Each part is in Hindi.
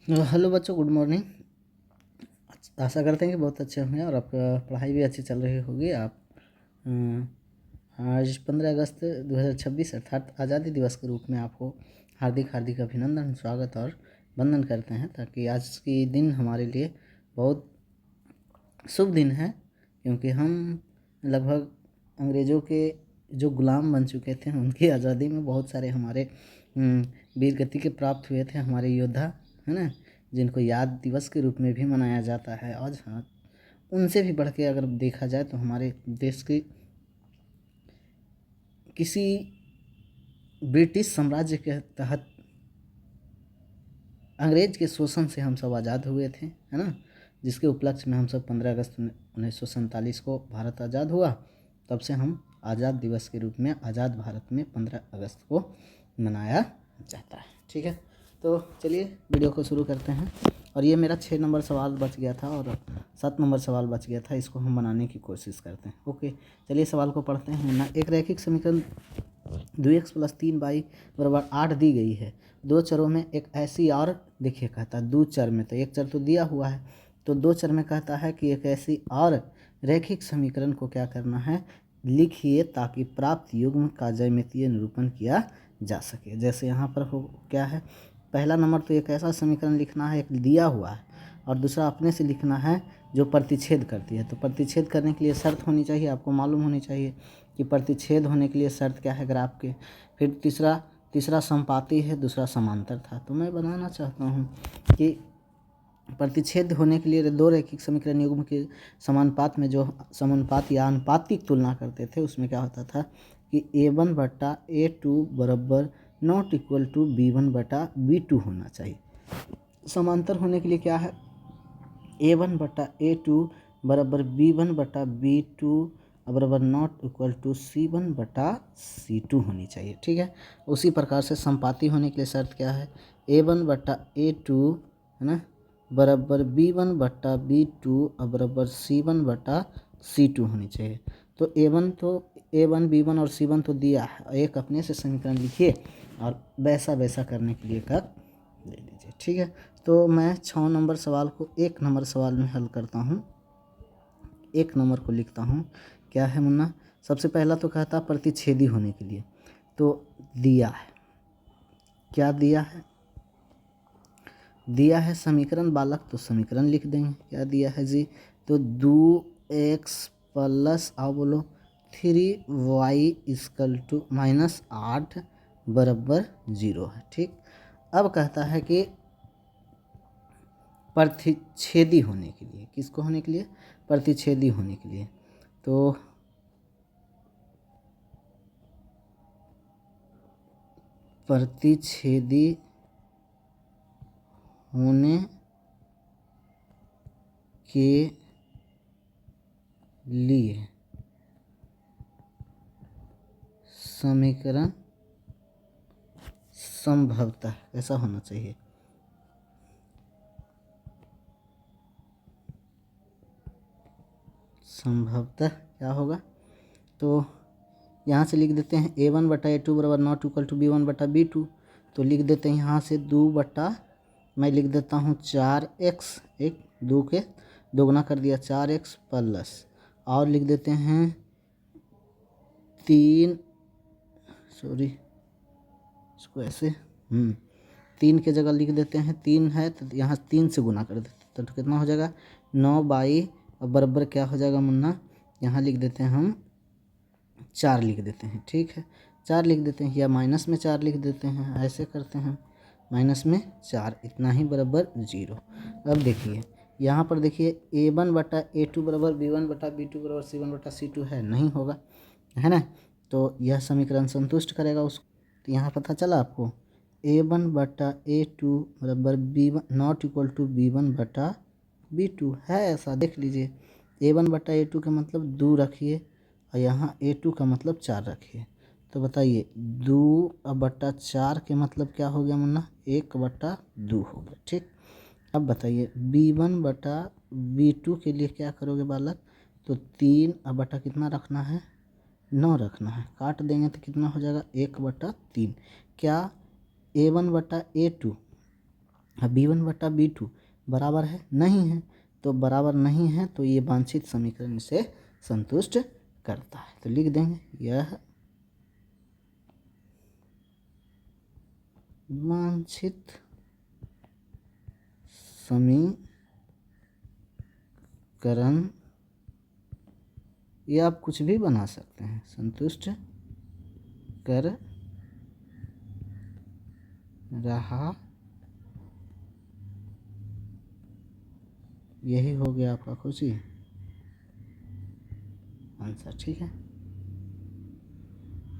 हेलो बच्चों, गुड मॉर्निंग। आशा करते हैं कि बहुत अच्छे होंगे और आपका पढ़ाई भी अच्छी चल रही होगी। आप आज 15 अगस्त 2026 अर्थात आज़ादी दिवस के रूप में आपको हार्दिक हार्दिक अभिनंदन, स्वागत और वंदन करते हैं, ताकि आज की दिन हमारे लिए बहुत शुभ दिन है, क्योंकि हम लगभग अंग्रेज़ों के जो गुलाम बन चुके थे उनकी आज़ादी में बहुत सारे हमारे वीर गति के प्राप्त हुए थे हमारे योद्धा, है ना, जिनको याद दिवस के रूप में भी मनाया जाता है आज। हाँ, उनसे भी बढ़ के अगर देखा जाए तो हमारे देश की किसी ब्रिटिश साम्राज्य के तहत अंग्रेज के शोषण से हम सब आज़ाद हुए थे, है ना, जिसके उपलक्ष्य में हम सब 15 अगस्त 1947 को भारत आज़ाद हुआ। तब से हम आज़ाद दिवस के रूप में आज़ाद भारत में 15 अगस्त को मनाया जाता है। ठीक है, तो चलिए वीडियो को शुरू करते हैं। और ये मेरा 6 नंबर सवाल बच गया था और 7 नंबर सवाल बच गया था, इसको हम बनाने की कोशिश करते हैं। ओके, चलिए सवाल को पढ़ते हैं ना। एक रैखिक समीकरण 2x+3y बराबर 8 दी गई है। दो चरों में एक ऐसी, और देखिए कहता है दो चर में, तो एक चर तो दिया हुआ है, तो दो चर में कहता है कि एक ऐसी और रैखिक समीकरण को क्या करना है, लिखिए, ताकि प्राप्त युग्म का ज्यामितीय निरूपण किया जा सके। जैसे यहाँ पर हो क्या है, पहला नंबर तो एक ऐसा समीकरण लिखना है, एक दिया हुआ है, और दूसरा अपने से लिखना है जो प्रतिच्छेद करती है। तो प्रतिच्छेद करने के लिए शर्त होनी चाहिए, आपको मालूम होनी चाहिए कि प्रतिच्छेद होने के लिए शर्त क्या है ग्राफ के। फिर तीसरा समपाती है, दूसरा समांतर था। तो मैं बनाना चाहता हूँ कि प्रतिच्छेद होने के लिए दो रैखिक समीकरण युग्म के समानुपात में जो समानुपात या अनुपातिक तुलना करते थे, उसमें क्या होता था कि A1/A2 बराबर नॉट इक्वल टू B1/B2 होना चाहिए। समांतर होने के लिए क्या है, A1/A2 बराबर B1/B2 बराबर नॉट इक्वल टू C1/C2 होनी चाहिए। ठीक है, उसी प्रकार से संपाती होने के लिए शर्त क्या है, A1/A2, है ना, बराबर B1/B2 बराबर C1/C2 होनी चाहिए। तो A1 B1 और C1 तो दिया है, एक अपने से समीकरण लिखिए और वैसा वैसा करने के लिए कर दे दीजिए। ठीक है, तो मैं 6 नंबर सवाल को 1 नंबर सवाल में हल करता हूँ। 1 नंबर को लिखता हूँ, क्या है मुन्ना। सबसे पहला तो कहता प्रतिच्छेदी होने के लिए, तो दिया है, क्या दिया है, दिया है समीकरण बालक, तो समीकरण लिख देंगे। क्या दिया है जी, तो 2x प्लस, आओ बोलो, 3y -8 बराबर 0 है। ठीक, अब कहता है कि प्रतिच्छेदी होने के लिए, किसको होने के लिए, प्रतिच्छेदी होने के लिए, तो प्रतिच्छेदी होने के लिए समीकरण संभवतः कैसा होना चाहिए, संभवतः क्या होगा, तो यहाँ से लिख देते हैं A1/A2 बराबर नॉट इक्वल टू B1/B2। तो लिख देते हैं यहाँ से 2 मैं लिख देता हूँ 4x, एक 2 के दोगुना कर दिया 4x प्लस, और लिख देते हैं 3, सॉरी इसको ऐसे 3 के जगह लिख देते हैं, 3 है तो यहाँ 3 से गुना कर देते हैं, तो कितना हो जाएगा 9 और बराबर क्या हो जाएगा मुन्ना, यहाँ लिख देते हैं हम 4 लिख देते हैं। ठीक है, 4 लिख देते हैं, या माइनस में 4 लिख देते हैं, ऐसे करते हैं माइनस में 4, इतना ही बराबर 0। अब देखिए यहाँ पर देखिए A1/A2 बराबर B1/B2 बराबर C1/C2 है, नहीं होगा, है ना, तो यह समीकरण संतुष्ट करेगा उसको। तो यहाँ पता चला आपको A1/A2 बराबर B1 not equal to B1/B2 है, ऐसा देख लीजिए। A1/A2 का मतलब 2 रखिए और यहाँ A2 का मतलब 4 रखिए, तो बताइए 2/4 के मतलब क्या हो गया मुन्ना, 1/2 हो गया। ठीक, अब बताइए B1/B2 के लिए क्या करोगे बालक, तो 3 अब बटा कितना रखना है, 9 रखना है, काट देंगे तो कितना हो जाएगा 1/3। क्या A1/A2 अब b1/b2 बराबर है नहीं है, तो बराबर नहीं है तो ये वांछित समीकरण इसे संतुष्ट करता है। तो लिख देंगे यह वांछित समीकरण, ये आप कुछ भी बना सकते हैं, संतुष्ट कर रहा, यही हो गया आपका खुशी आंसर। ठीक है,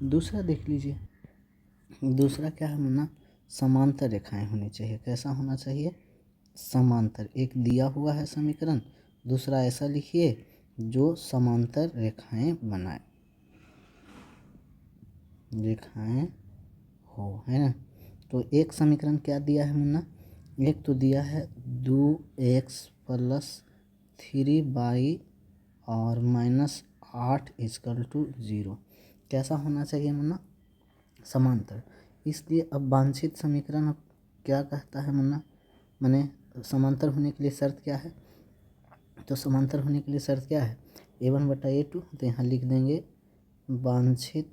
दूसरा देख लीजिए। दूसरा क्या है मुन्ना, समांतर रेखाएं होनी चाहिए। कैसा होना चाहिए, समांतर। एक दिया हुआ है समीकरण, दूसरा ऐसा लिखिए जो समांतर रेखाएं बनाए, रेखाएं हो, है ना। तो एक समीकरण क्या दिया है मुन्ना, एक तो दिया है 2x+3y और -8 = 0। कैसा होना चाहिए मुन्ना, समांतर। इसलिए अब वांछित समीकरण अब क्या कहता है मुन्ना, माने समांतर होने के लिए शर्त क्या है, तो समांतर होने के लिए शर्त क्या है, a1/a2। तो यहाँ लिख देंगे वांछित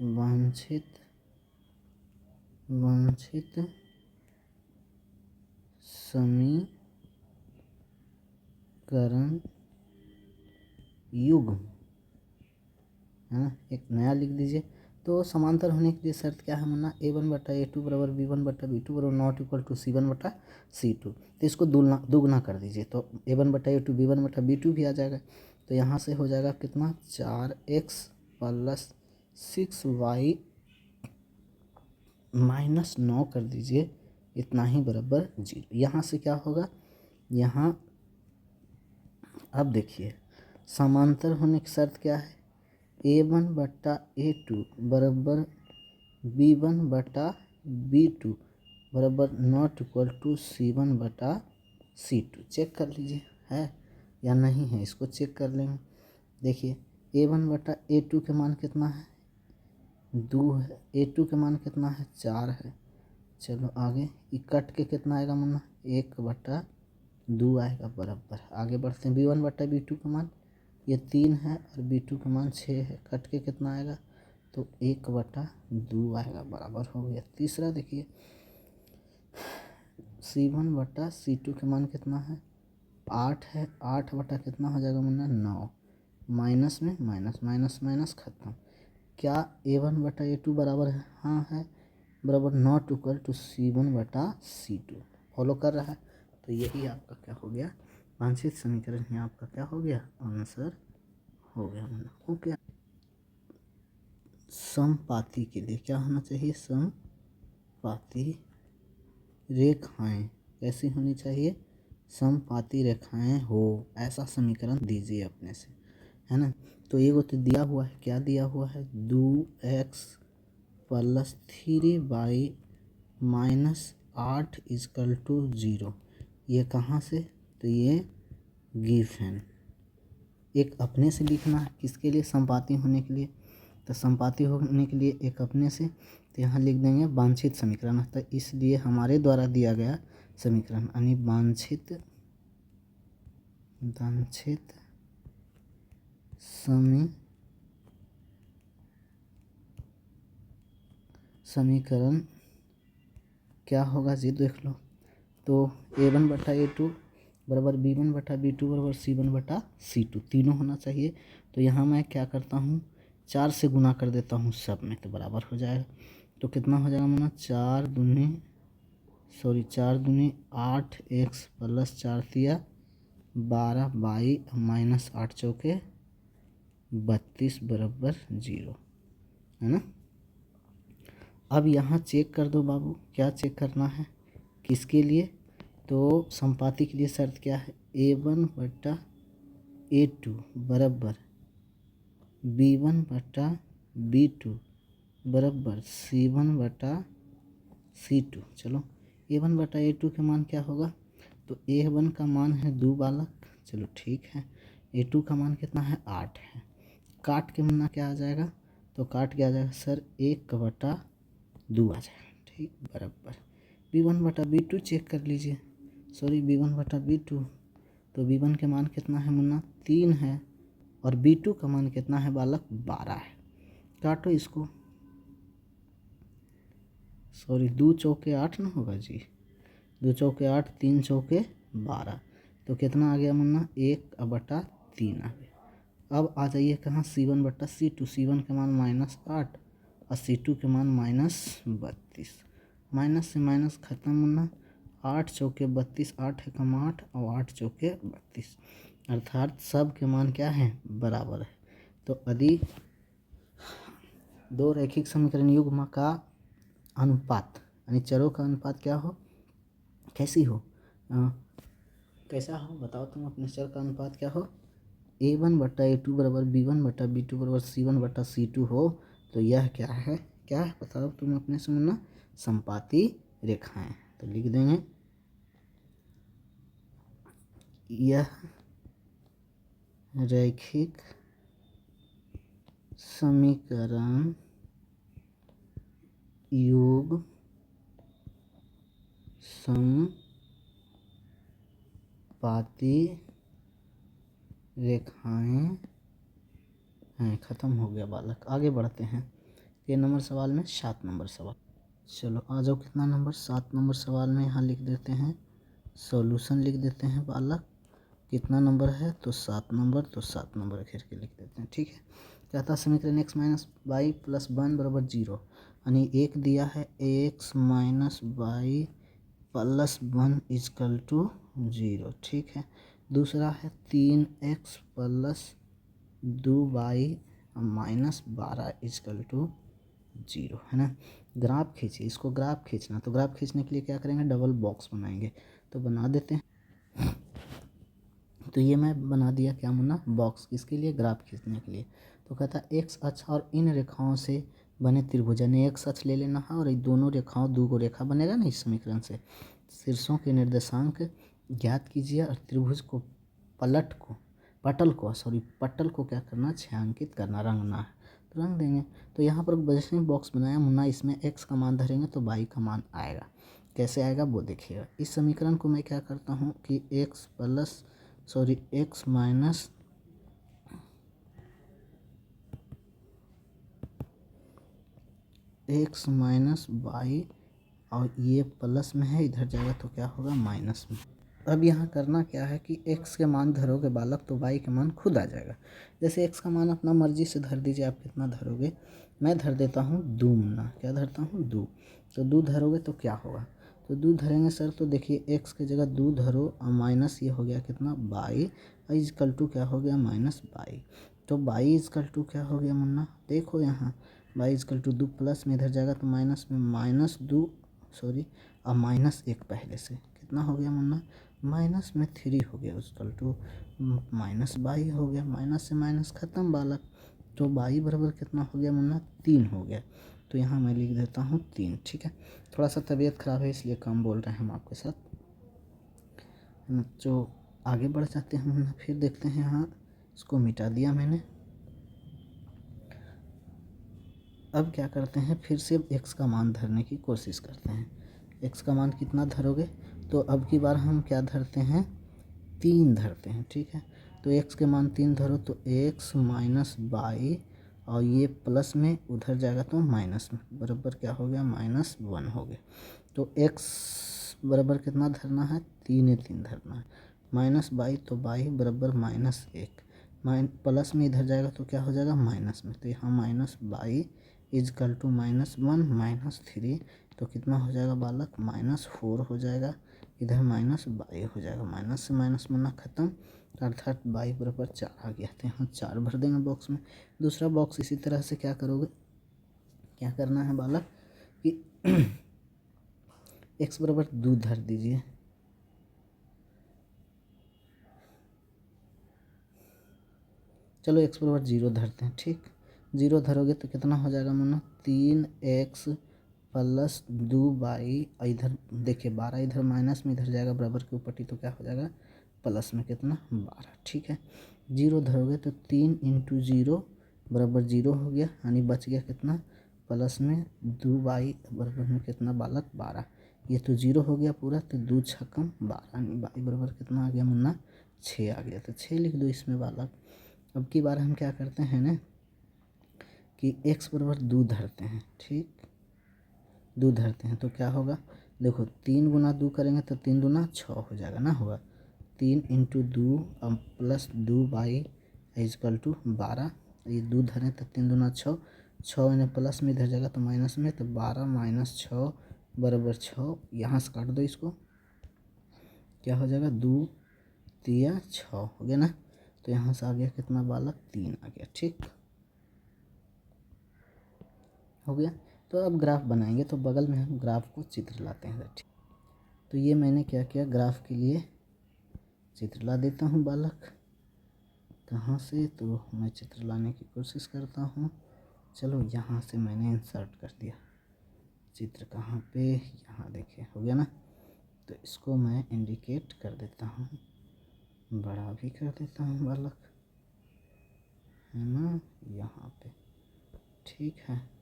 वांछित वांछित समीकरण युग्म, है ना, एक नया लिख दीजिए। तो समांतर होने के लिए शर्त क्या है मुन्ना, a1/a2 बराबर b1/b2 बराबर नॉट इक्वल टू c1/c2। तो इसको दुगना कर दीजिए, तो a1/a2 b1/b2 भी आ जाएगा। तो यहाँ से हो जाएगा कितना, 4x+6y -9 कर दीजिए, इतना ही बराबर 0। यहाँ से क्या होगा, यहाँ अब देखिए समांतर होने की शर्त क्या है, a1/a2 बराबर b1/b2 बराबर not equal to c1/c2। Check कर लीजिए है या नहीं है, इसको चेक कर लेंगे। देखिए a1/a2 के मान कितना है, 2 है, a2 के मान कितना है, 4 है। चलो आगे, ये कट के कितना आएगा मुन्ना, 1/2 आएगा बराबर। आगे बढ़ते हैं, b1/b2 का मान ये 3 है और b2 का मान 6 है, कट के कितना आएगा, तो 1/2 आएगा बराबर हो गया। तीसरा देखिए c1/c2 के मान कितना है, 8 है, 8 बटा कितना हो जाएगा मुन्ना, 9। माइनस में माइनस, माइनस माइनस खत्म। क्या a1/a2 बराबर है, हाँ है, बराबर not equal to c1/c2। Follow कर रहा है, तो यही आपका क्या हो गया, वांछित समीकरण ही आपका क्या हो गया, आंसर हो गया। हो गया। समपाती के लिए क्या होना चाहिए, समपाती रेखाएं कैसी होनी चाहिए, समपाती रेखाएं हो, ऐसा समीकरण दीजिए अपने से, है ना। तो ये तो दिया हुआ है, क्या दिया हुआ है, 2x+3y -8 = 0। ये कहाँ से, तो ये गिवन, एक अपने से लिखना है, किसके लिए, समपाती होने के लिए। तो समपाती होने के लिए एक अपने से, तो यहाँ लिख देंगे वांछित समीकरण। तो इसलिए हमारे द्वारा दिया गया समीकरण यानी वांछित समीकरण क्या होगा जी, देख लो। तो a1/a2 बराबर b1/b2 बराबर c1/c2 तीनों होना चाहिए। तो यहाँ मैं क्या करता हूँ, 4 से गुना कर देता हूँ सब में, तो बराबर हो जाएगा। तो कितना हो जाएगा माना, 4 दूनी 8, x + 4 दिया 12, y -8 चौके 32 बराबर 0, है ना। अब यहाँ चेक कर दो बाबू, क्या चेक करना है, किसके लिए, तो समपाती के लिए शर्त क्या है, a1/a2 बराबर b1/b2 बराबर c1/c2। चलो a1/a2 के मान क्या होगा, तो a1 का मान है 2 बालक, चलो ठीक है। a2 का मान कितना है, 8 है। काट के मुन्ना क्या आ जाएगा, तो काट के आ जाएगा सर 1/2 आ जाएगा। ठीक बराबर b1/b2 चेक कर लीजिए, सॉरी b1/b2। तो b1 के मान कितना है मुन्ना 3 है और b2 का मान कितना है बालक 12 है। काटो इसको, सॉरी 2 चौके 8 ना होगा जी, 2 चौके 8, 3 चौके 12, तो कितना आ गया मुन्ना 1/3 आ गया। अब आ जाइए कहाँ C1/C2, C1 के मान -8 और C2 के मान -32। माइनस से माइनस खत्म मुन्ना, 8 चौके 32, 8 एकम 8 और 8 चौके 32, अर्थात सब के मान क्या है बराबर है। तो यदि दो रैखिक समीकरण युग्म का अनुपात यानी चरों का अनुपात क्या हो, कैसी हो, कैसा हो बताओ तुम, अपने चर का अनुपात क्या हो, a1/a2 बराबर b1/b2 बराबर c1/c2 हो, तो यह क्या है बताओ तुम अपने से मुन्ना, संपाती रेखाएं। तो लिख देंगे यह रैखिक समीकरण युग्म संपाती रेखाएं हैं। ख़त्म हो गया बालक, आगे बढ़ते हैं। ये नंबर सवाल में 7 नंबर सवाल, चलो आ जाओ कितना नंबर 7 नंबर सवाल में यहाँ लिख देते हैं, सॉल्यूशन लिख देते हैं बालक। कितना नंबर है तो 7 नंबर, तो 7 नंबर घेर के लिख देते हैं। ठीक है, कहता है समीकरण x - y + 1 बराबर 0, यानी एक दिया है x - y + 1 = 0। ठीक है, दूसरा है 3x + 2y - 12 = 0, है ना। ग्राफ खींचिए, इसको ग्राफ खींचना, तो ग्राफ खींचने के लिए क्या करेंगे, डबल बॉक्स बनाएंगे। तो बना देते हैं, तो ये मैं बना दिया क्या मुन्ना बॉक्स, किसके लिए, ग्राफ खींचने के लिए। तो कहता है एक्स अक्ष और इन रेखाओं से बने त्रिभुज, यानी एक्स अक्ष ले लेना है और ये दोनों रेखाओं, दो गो रेखा बनेगा ना इस समीकरण से, शीर्षों के निर्देशांक ज्ञात कीजिए और त्रिभुज को पटल को क्या करना, छायांकित करना, रंगना है। तो रंग देंगे। तो यहाँ पर जैसे बॉक्स बनाया मुन्ना, इसमें एक्स का मान धरेंगे तो वाई का मान आएगा। कैसे आएगा वो देखिएगा। इस समीकरण को मैं क्या करता हूँ कि x माइनस वाई, और ये प्लस में है, इधर जाएगा तो क्या होगा माइनस में। अब यहाँ करना क्या है कि x के मान धरोगे बालक तो y के मान खुद आ जाएगा। जैसे x का मान अपना मर्जी से धर दीजिए, आप कितना धरोगे, मैं धर देता हूँ 2 मुन्ना, क्या धरता हूँ 2। तो 2 धरोगे तो क्या होगा, तो 2 धरेंगे सर, तो देखिए x की जगह 2 धरो और माइनस ये हो गया कितना y = क्या हो गया -y। तो y = क्या हो गया मुन्ना, देखो यहाँ y = 2, प्लस में इधर जाएगा तो माइनस में -2, सॉरी और -1 पहले से कितना हो गया मुन्ना -3 हो गया, -y हो गया, माइनस से माइनस खत्म बालक। तो y बराबर कितना हो गया मुन्ना 3 हो गया। तो यहाँ मैं लिख देता हूँ 3। ठीक है, थोड़ा सा तबीयत ख़राब है इसलिए कम बोल रहे हैं हम आपके साथ। तो आगे बढ़ जाते हैं मुन्ना, फिर देखते हैं। यहाँ इसको मिटा दिया मैंने। अब क्या करते हैं, फिर से x का मान धरने की कोशिश करते हैं। x का मान कितना धरोगे, तो अब की बार हम क्या धरते हैं, 3 धरते हैं। ठीक है, तो x के मान 3 धरो, तो x - y और ये प्लस में उधर जाएगा तो माइनस में, बराबर क्या हो गया -1 हो गया। तो x बराबर कितना धरना है, 3 धरना है, -y तो y बराबर -1, प्लस में इधर जाएगा तो क्या हो जाएगा माइनस में, तो यहाँ -y = -1 - 3, तो कितना हो जाएगा बालक -4 हो जाएगा, इधर -y हो जाएगा, माइनस से माइनस मुन्ना खत्म, अर्थात y बराबर 4 आ गया। तो यहाँ 4 भर देंगे बॉक्स में। दूसरा बॉक्स इसी तरह से क्या करोगे, क्या करना है बालक कि x बराबर 2 धर दीजिए, चलो x बराबर 0 धरते हैं। ठीक, 0 धरोगे तो कितना हो जाएगा मुन्ना 3x + 2y, इधर देखिए 12 इधर माइनस में, इधर जाएगा बराबर के ऊपर, तो क्या हो जाएगा प्लस में कितना 12। ठीक है, 0 धरोगे तो 3 × 0 बराबर 0 हो गया, यानी बच गया कितना प्लस में 2y बराबर में कितना बालक 12। ये तो 0 हो गया पूरा, तो 2 छक्कम 12 y बराबर कितना आ गया मुन्ना 6 आ गया, तो 6 लिख दो इसमें बालक। अब की बार हम क्या करते हैं ना कि x बराबर 2 धरते हैं, ठीक 2 धरते हैं तो क्या होगा, देखो 3 गुना 2 करेंगे तो 3 दूना 6 हो जाएगा ना, होगा 3 इंटू 2 अब प्लस 2y इजकल टू 12। ये 2 धरें तो 3 दूना 6, 6 इन्हें प्लस में इधर जाएगा तो माइनस में, तो 12 माइनस 6 बराबर 6। यहाँ से काट दो इसको, क्या हो जाएगा 2 3 6 हो गया ना, तो यहाँ से आ गया कितना बालक 3 आ गया, ठीक हो गया। तो अब ग्राफ बनाएंगे, तो बगल में हम ग्राफ को चित्र लाते हैं, ठीक। तो ये मैंने क्या किया, ग्राफ के लिए चित्र ला देता हूँ बालक। कहाँ से, तो मैं चित्र लाने की कोशिश करता हूँ। चलो यहाँ से मैंने इंसर्ट कर दिया चित्र, कहाँ पे, यहाँ देखिए हो गया ना। तो इसको मैं इंडिकेट कर देता हूँ, बड़ा भी कर देता हूँ बालक, है ना, यहाँ पे, ठीक है।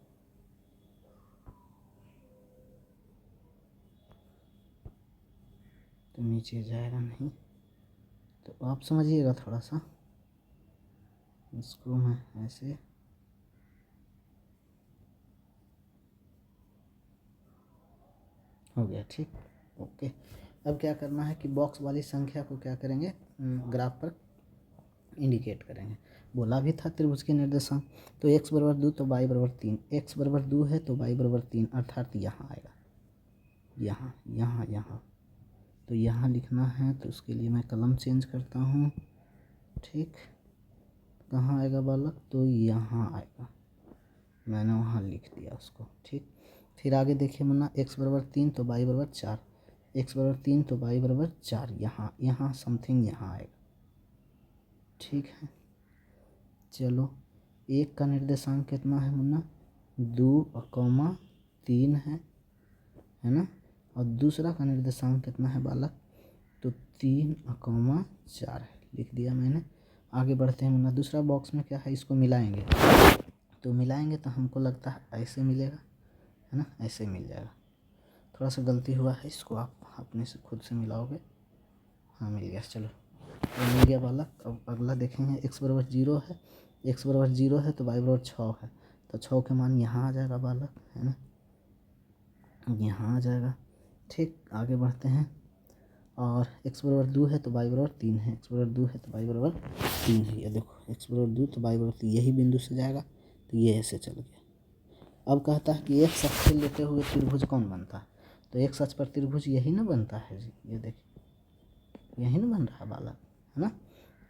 तो नीचे जाएगा नहीं, तो आप समझिएगा थोड़ा सा, इसको मैं ऐसे हो गया, ठीक ओके। अब क्या करना है कि बॉक्स वाली संख्या को क्या करेंगे, ग्राफ पर इंडिकेट करेंगे। बोला भी था त्रिभुज के निर्देशांक, तो x बराबर 2 तो y बराबर 3, x बराबर 2 है तो y बराबर 3, अर्थात यहाँ आएगा, यहाँ यहाँ यहाँ, तो यहाँ लिखना है, तो उसके लिए मैं कलम चेंज करता हूँ, ठीक। कहाँ आएगा बालक, तो यहाँ आएगा, मैंने वहाँ लिख दिया उसको, ठीक। फिर आगे देखिए मुन्ना, x बराबर 3 तो y बराबर 4, x बराबर 3 तो y बराबर 4, यहाँ यहाँ समथिंग यहाँ आएगा, ठीक है। चलो एक का निर्देशांक कितना है मुन्ना, 2,3 है ना, और दूसरा का निर्देशांक कितना है बालक, तो 3,4 है, लिख दिया मैंने। आगे बढ़ते हैं मुन्ना, दूसरा बॉक्स में क्या है, इसको मिलाएंगे, तो मिलाएंगे तो हमको लगता है ऐसे मिलेगा, है ना, ऐसे मिल जाएगा। थोड़ा सा गलती हुआ है, इसको आप अपने से खुद से मिलाओगे, हाँ मिल गया, चलो तो मिल गया बालक। अब अगला देखेंगे, x बराबर 0 है, x बराबर 0 है तो y बराबर 6 है, तो 6 के मान यहाँ आ जाएगा बालक, है ना, यहाँ आ जाएगा, ठीक। आगे बढ़ते हैं, और x बराबर 2 है तो y बराबर 3 है, x बराबर 2 है तो y बराबर 3 है, ये देखो x बराबर 2 तो y बराबर 3, यही बिंदु से जाएगा, तो ये ऐसे चल गया। अब कहता है कि एक अक्ष से लेते हुए त्रिभुज कौन बनता है, तो एक अक्ष पर त्रिभुज यही ना बनता है जी, ये देखिए यही ना बन रहा है बालक, है ना,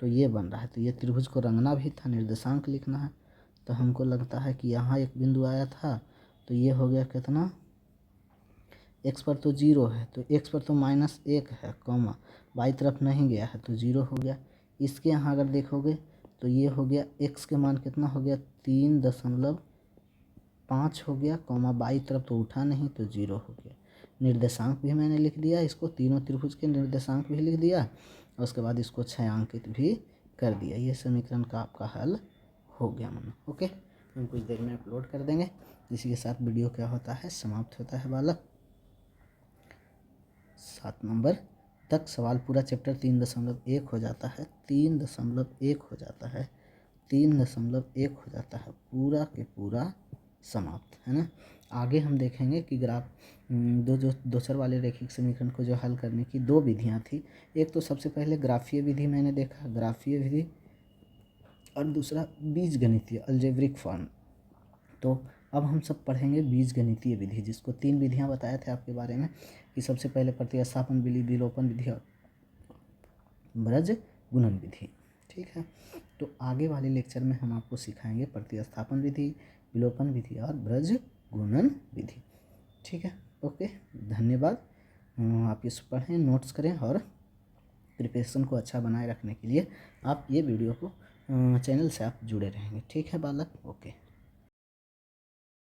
तो ये बन रहा है। तो ये त्रिभुज को रंगना भी था, निर्देशांक लिखना है, तो हमको लगता है कि यहाँ एक बिंदु आया था, तो ये हो गया कितना, x पर तो 0 है, तो x पर तो -1 है, कॉमा बाई तरफ नहीं गया है तो 0 हो गया। इसके यहाँ अगर देखोगे तो ये हो गया, x के मान कितना हो गया, 3.5 हो गया, कॉमा बाई तरफ तो उठा नहीं तो 0 हो गया। निर्देशांक भी मैंने लिख दिया, इसको तीनों त्रिभुज के निर्देशांक भी लिख दिया, और उसके बाद इसको छायांकित भी कर दिया। ये समीकरण का आपका हल हो गया मना, ओके। हम कुछ देर में अपलोड कर देंगे। इसी के साथ वीडियो क्या होता है, समाप्त होता है बालक। 7 नंबर तक सवाल पूरा चैप्टर 3.1 हो जाता है, 3.1 हो जाता है, 3.1 हो जाता है, पूरा के पूरा समाप्त, है ना। आगे हम देखेंगे कि ग्राफ दो चर वाले रैखिक समीकरण को जो हल करने की 2 विधियां थी। एक तो सबसे पहले ग्राफीय विधि मैंने देखा, ग्राफीय विधि, और दूसरा बीजगणितीय अलजेब्रिक फॉर्म। तो अब हम सब पढ़ेंगे बीजगणितीय विधि, जिसको 3 विधियां बताए थे आपके बारे में, कि सबसे पहले प्रतिस्थापन विधि, विलोपन विधि और ब्रज गुणन विधि, ठीक है। तो आगे वाले लेक्चर में हम आपको सिखाएंगे प्रतिस्थापन विधि, विलोपन विधि और ब्रज गुणन विधि, ठीक है, ओके। धन्यवाद। आप ये पढ़ें, नोट्स करें, और प्रिपरेशन को अच्छा बनाए रखने के लिए आप ये वीडियो को चैनल से आप जुड़े रहेंगे, ठीक है बालक, ओके।